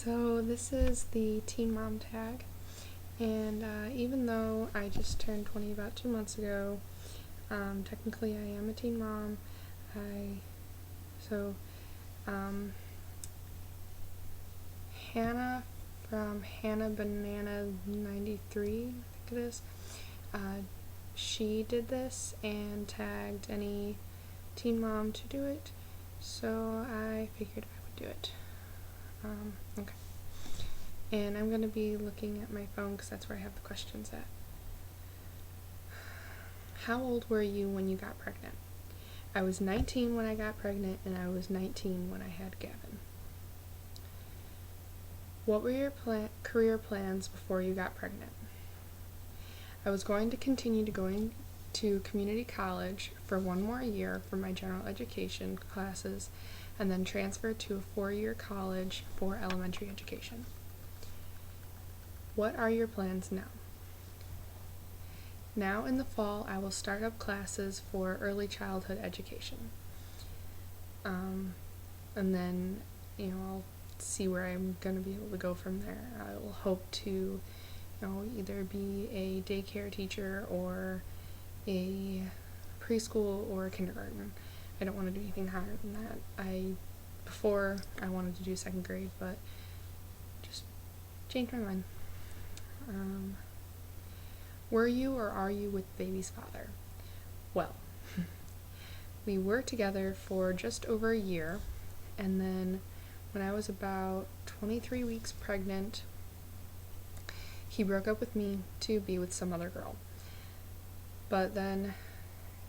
So this is the Teen Mom tag, and even though I just turned 20 about 2 months ago, technically I am a teen mom. So Hannah from Hannah Banana 93, I think it is, she did this and tagged any teen mom to do it, so I figured I would do it. Okay. And I'm going to be looking at my phone because that's where I have the questions at. How old were you when you got pregnant? I was 19 when I got pregnant, and I was 19 when I had Gavin. What were your career plans before you got pregnant? I was going to continue going to community college for 1 more year for my general education classes, and then transfer to a 4-year college for elementary education. What are your plans now? Now in the fall, I will start up classes for early childhood education. And then, I'll see where I'm going to be able to go from there. I will hope to, either be a daycare teacher or a preschool or a kindergarten. I don't want to do anything higher than that. Before I wanted to do 2nd grade, but just changed my mind. Were you or are you with baby's father? Well, we were together for just over a year, and then when I was about 23 weeks pregnant, he broke up with me to be with some other girl. But then,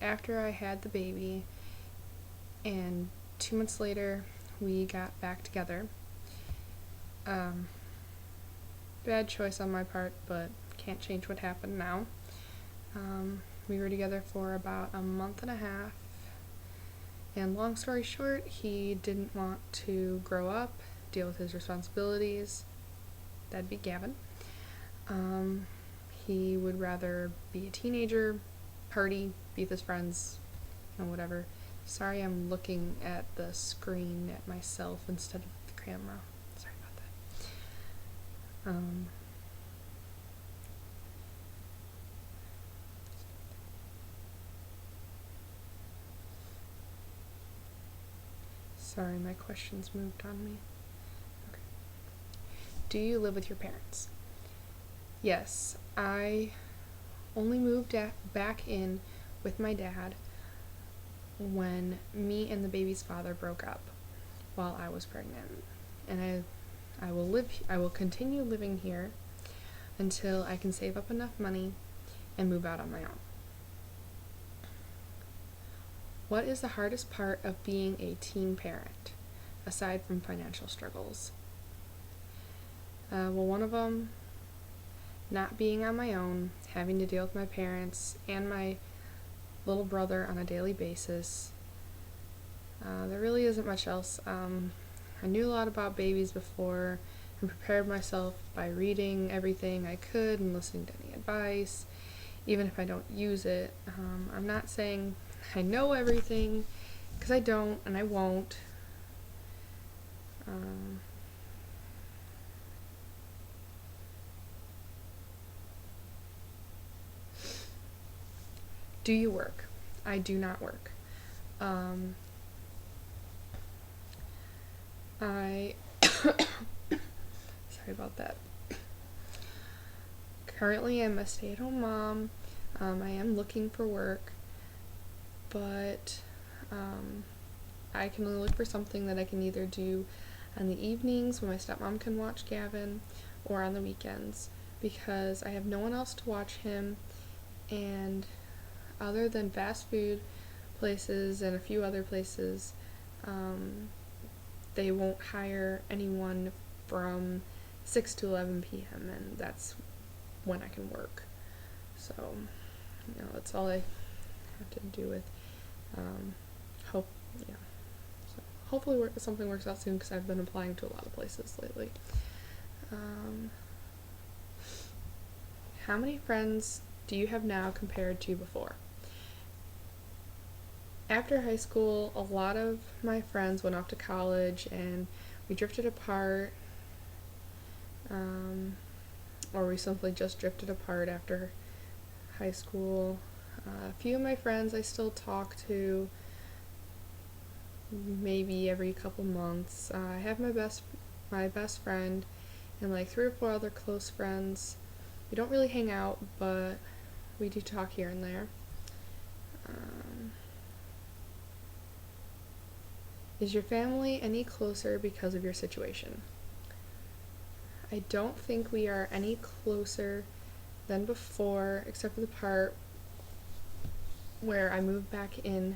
after I had the baby, and 2 months later, we got back together. Bad choice on my part, but can't change what happened now. We were together for about a month and a half, and long story short, he didn't want to grow up, deal with his responsibilities. That'd be Gavin. He would rather be a teenager, party, be with his friends, whatever. Sorry, I'm looking at the screen at myself instead of the camera. Sorry about that. Sorry, my questions moved on me. Okay. Do you live with your parents? Yes, I only moved back in with my dad when me and the baby's father broke up while I was pregnant. And I will continue living here until I can save up enough money and move out on my own. What is the hardest part of being a teen parent, aside from financial struggles? One of them, not being on my own, having to deal with my parents and my little brother on a daily basis. There really isn't much else. I knew a lot about babies before and prepared myself by reading everything I could and listening to any advice, even if I don't use it. I'm not saying I know everything, because I don't and I won't. Do you work? I do not work. Sorry about that. Currently, I'm a stay-at-home mom. I am looking for work, but I can only look for something that I can either do on the evenings when my stepmom can watch Gavin, or on the weekends, because I have no one else to watch him, and other than fast food places and a few other places, they won't hire anyone from 6 to 11 p.m. and that's when I can work. So, that's all I have to do with So hopefully something works out soon, because I've been applying to a lot of places lately. How many friends do you have now compared to before? After high school, a lot of my friends went off to college and we drifted apart, or we simply just drifted apart after high school. A few of my friends I still talk to, maybe every couple months. I have my best friend and like 3 or 4 other close friends. We don't really hang out, but we do talk here and there. Is your family any closer because of your situation? I don't think we are any closer than before, except for the part where I moved back in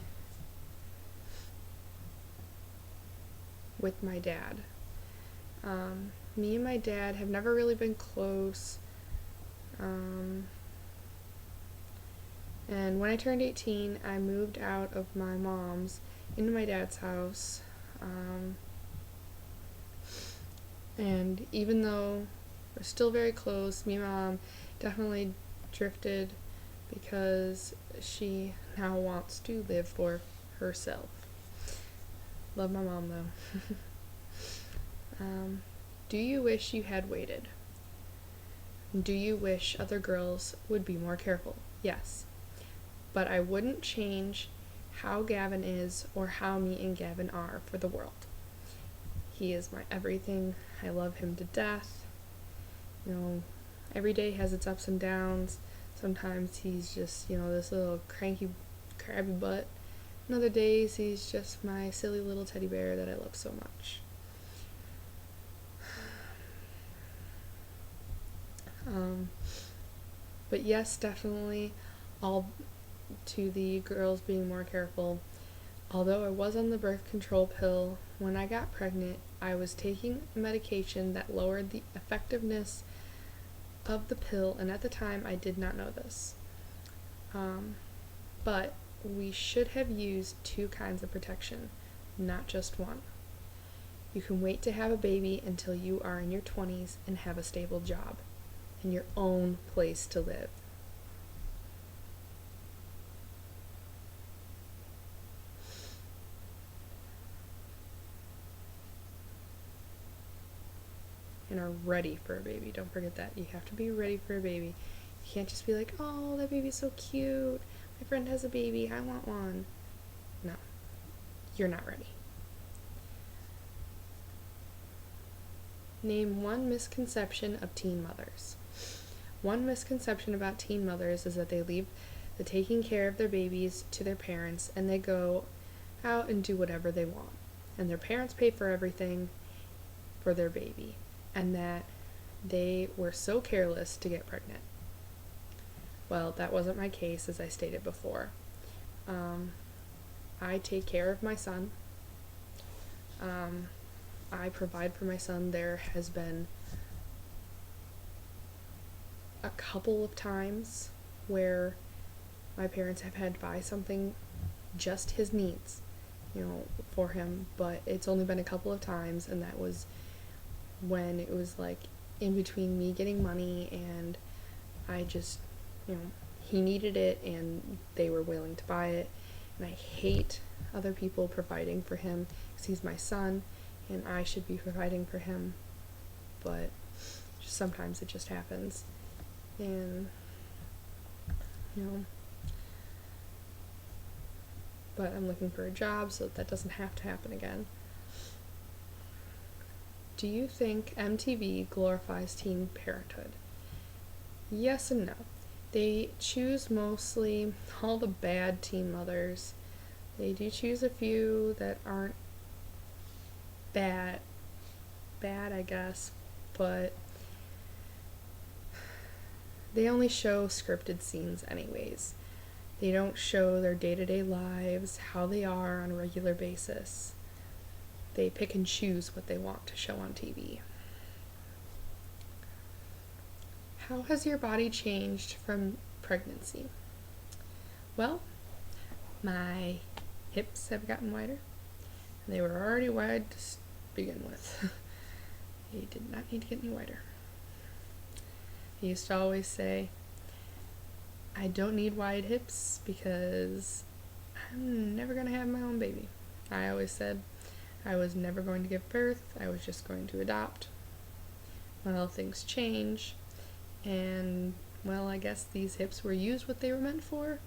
with my dad. Me and my dad have never really been close. And when I turned 18, I moved out of my mom's into my dad's house. And even though we're still very close, me and my mom definitely drifted because she now wants to live for herself. Love my mom though. Do you wish you had waited? Do you wish other girls would be more careful? Yes. But I wouldn't change how Gavin is or how me and Gavin are for the world. He is my everything. I love him to death. Every day has its ups and downs. Sometimes he's just, this little cranky, crabby butt. And other days he's just my silly little teddy bear that I love so much. But yes, definitely, all to the girls being more careful. Although I was on the birth control pill, when I got pregnant, I was taking medication that lowered the effectiveness of the pill, and at the time I did not know this. But we should have used 2 kinds of protection, not just one. You can wait to have a baby until you are in your 20s and have a stable job and your own place to live. And are ready for a baby. Don't forget that. You have to be ready for a baby. You can't just be like, oh, that baby's so cute. My friend has a baby. I want one. No. You're not ready. Name one misconception of teen mothers. One misconception about teen mothers is that they leave the taking care of their babies to their parents and they go out and do whatever they want. And their parents pay for everything for their baby. And that they were so careless to get pregnant. Well, that wasn't my case, as I stated before. I take care of my son. I provide for my son. There has been a couple of times where my parents have had to buy something, just his needs, for him, but it's only been a couple of times, and that was when it was like in between me getting money and I just, he needed it and they were willing to buy it. And I hate other people providing for him because he's my son and I should be providing for him, but just sometimes it just happens. And but I'm looking for a job so that doesn't have to happen again. Do you think MTV glorifies teen parenthood? Yes and no. They choose mostly all the bad teen mothers. They do choose a few that aren't bad, I guess, but they only show scripted scenes anyways. They don't show their day-to-day lives, how they are on a regular basis. They pick and choose what they want to show on TV. How has your body changed from pregnancy? Well, my hips have gotten wider. They were already wide to begin with. They did not need to get any wider. I used to always say, I don't need wide hips because I'm never going to have my own baby. I always said I was never going to give birth. I was just going to adopt. well, things change, and, well, I guess these hips were used what they were meant for,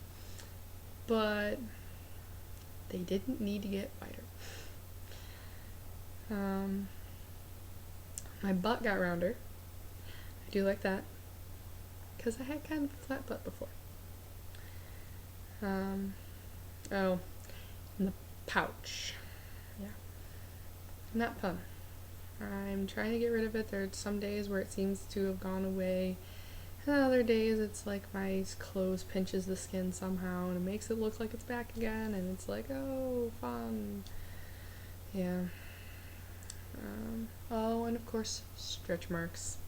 but they didn't need to get wider. My butt got rounder. I do like that, because I had kind of a flat butt before. Oh, and the pouch. Yeah, not fun. I'm trying to get rid of it. There are some days where it seems to have gone away, and other days it's like my clothes pinches the skin somehow and it makes it look like it's back again, and it's like, oh, fun. Yeah. Oh, and of course, stretch marks.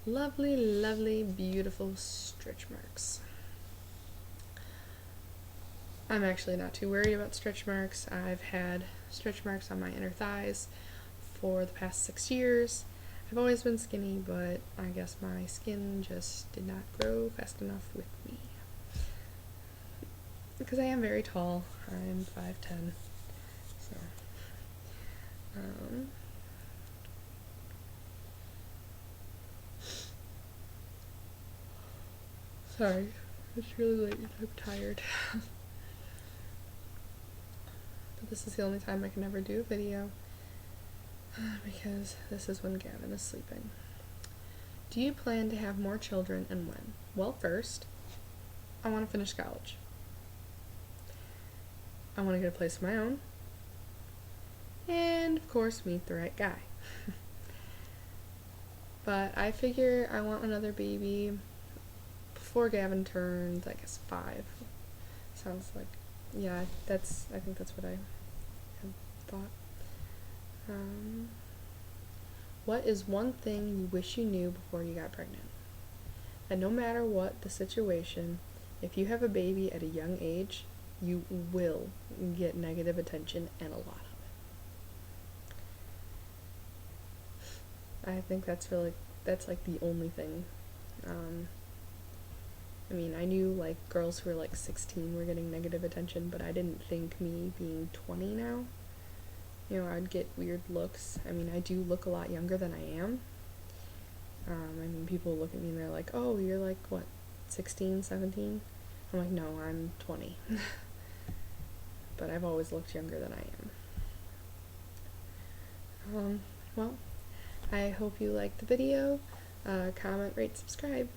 Lovely, lovely, beautiful stretch marks. I'm actually not too worried about stretch marks. I've had stretch marks on my inner thighs for the past 6 years. I've always been skinny, but I guess my skin just did not grow fast enough with me. Because I am very tall. I'm 5'10". So, sorry, it's really late and I'm tired. But this is the only time I can ever do a video, because this is when Gavin is sleeping. Do you plan to have more children, and when? Well, first, I want to finish college. I want to get a place of my own. And, of course, meet the right guy. But I figure I want another baby before Gavin turns, I guess, 5. Sounds like, yeah, I think that's what I had thought. What is one thing you wish you knew before you got pregnant? That no matter what the situation, if you have a baby at a young age, you will get negative attention, and a lot of it. I think that's like the only thing. I mean, I knew like girls who were like 16 were getting negative attention, but I didn't think me being 20 now, I'd get weird looks. I mean, I do look a lot younger than I am. I mean, people look at me and they're like, oh, you're like, what, 16, 17? I'm like, no, I'm 20. But I've always looked younger than I am. Well, I hope you liked the video. Comment, rate, subscribe.